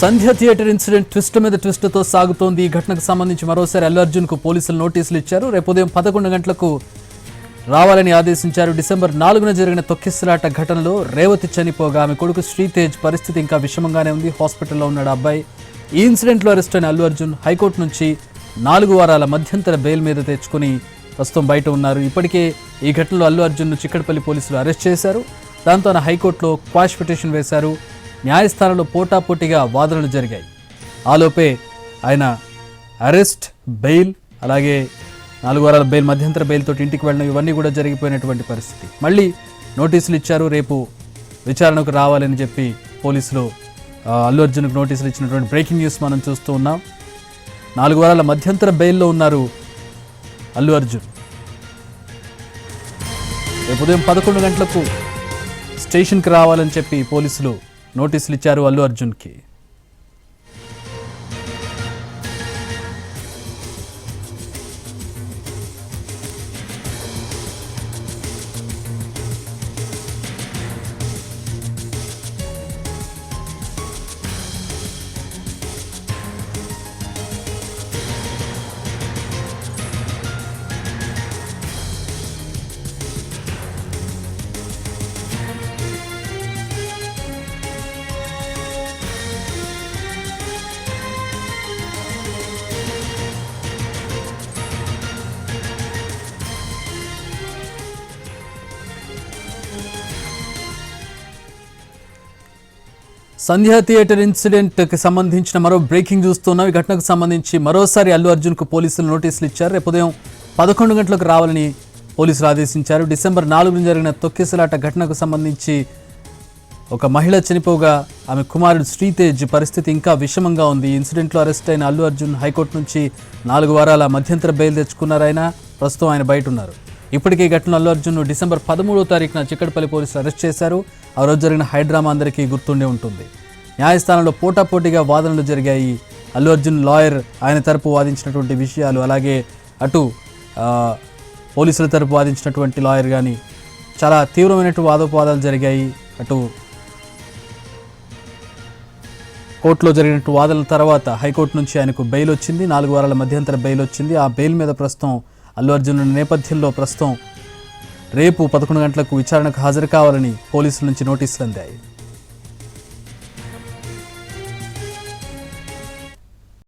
సంధ్య theatre incident twist మీద ట్విస్ట్తో సాగుతోంది. ఈ ఘటనకు సంబంధించి మరోసారి అల్లు అర్జున్కు పోలీసులు నోటీసులు ఇచ్చారు. రేపు ఉదయం 11 గంటలకు రావాలని ఆదేశించారు. డిసెంబర్ 4న జరిగిన తొక్కిసలాట ఘటనలో రేవతి చనిపోగా ఆమె కొడుకు శ్రీతేజ్ పరిస్థితి ఇంకా విషమంగానే ఉంది. హాస్పిటల్లో ఉన్నాడు అబ్బాయి. ఈ ఇన్సిడెంట్లో అరెస్ట్ అయిన అల్లు అర్జున్ హైకోర్టు నుంచి 4 వారాల మధ్యంతర బెయిల్ మీద తెచ్చుకుని ప్రస్తుతం బయట ఉన్నారు. ఇప్పటికే ఈ ఘటనలో అల్లు అర్జున్ను చిక్కడపల్లి పోలీసులు అరెస్ట్ చేశారు. దాంతో ఆయన హైకోర్టులో క్వాష్ పిటిషన్ వేశారు. న్యాయస్థానంలో పోటాపోటీగా వాదనలు జరిగాయి. ఆలోపే ఆయన అరెస్ట్, బెయిల్, అలాగే 4 వారాల బెయిల్, మధ్యంతర బెయిల్ తోటి ఇంటికి వెళ్ళడం ఇవన్నీ కూడా జరిగిపోయినటువంటి పరిస్థితి. మళ్ళీ నోటీసులు ఇచ్చారు. రేపు విచారణకు రావాలని చెప్పి పోలీసులు అల్లు అర్జున్కు నోటీసులు ఇచ్చినటువంటి బ్రేకింగ్ న్యూస్ మనం చూస్తూ ఉన్నాం. 4 వారాల మధ్యంతర బెయిల్లో ఉన్నారు అల్లు అర్జున్. రేపు ఉదయం 11 గంటలకు స్టేషన్కి రావాలని చెప్పి పోలీసులు నోటీసులు ఇచ్చారు అల్లు అర్జున్కి. సంధ్య థియేటర్ ఇన్సిడెంట్కి సంబంధించిన మరో బ్రేకింగ్ చూస్తున్నాం. ఈ ఘటనకు సంబంధించి మరోసారి అల్లు అర్జున్కు పోలీసులు నోటీసులు ఇచ్చారు. రేపు ఉదయం 11 గంటలకు రావాలని పోలీసులు ఆదేశించారు. డిసెంబర్ 4న జరిగిన తొక్కిసలాట ఘటనకు సంబంధించి ఒక మహిళ చనిపోగా ఆమె కుమారుడు శ్రీతేజ్ పరిస్థితి ఇంకా విషమంగా ఉంది. ఈ ఇన్సిడెంట్లో అరెస్ట్ అయిన అల్లు అర్జున్ హైకోర్టు నుంచి 4 వారాల మధ్యంతర బెయిల్ తెచ్చుకున్నారు. ప్రస్తుతం ఆయన బయట ఉన్నారు. ఇప్పటికే ఈ ఘటన అల్లు అర్జున్ డిసెంబర్ 13వ తారీఖున చిక్కడపల్లి పోలీసులు అరెస్ట్ చేశారు. ఆ రోజు జరిగిన హైడ్రామా అందరికీ గుర్తుండే ఉంటుంది. న్యాయస్థానంలో పోటాపోటీగా వాదనలు జరిగాయి. అల్లు అర్జున్ లాయర్ ఆయన తరపు వాదించినటువంటి విషయాలు, అలాగే అటు పోలీసుల తరపు వాదించినటువంటి లాయర్ కానీ చాలా తీవ్రమైనటువంటి వాదోపవాదాలు జరిగాయి. అటు కోర్టులో జరిగినట్టు వాదనల తర్వాత హైకోర్టు నుంచి ఆయనకు బెయిల్ వచ్చింది. 4 వారాల మధ్యంతర బెయిల్ వచ్చింది. ఆ బెయిల్ మీద ప్రస్తుతం అల్లు అర్జున్ నేపథ్యంలో ప్రస్తుతం రేపు 11 గంటలకు విచారణకు హాజరు కావాలని పోలీసుల నుంచి నోటీసులు అందాయి.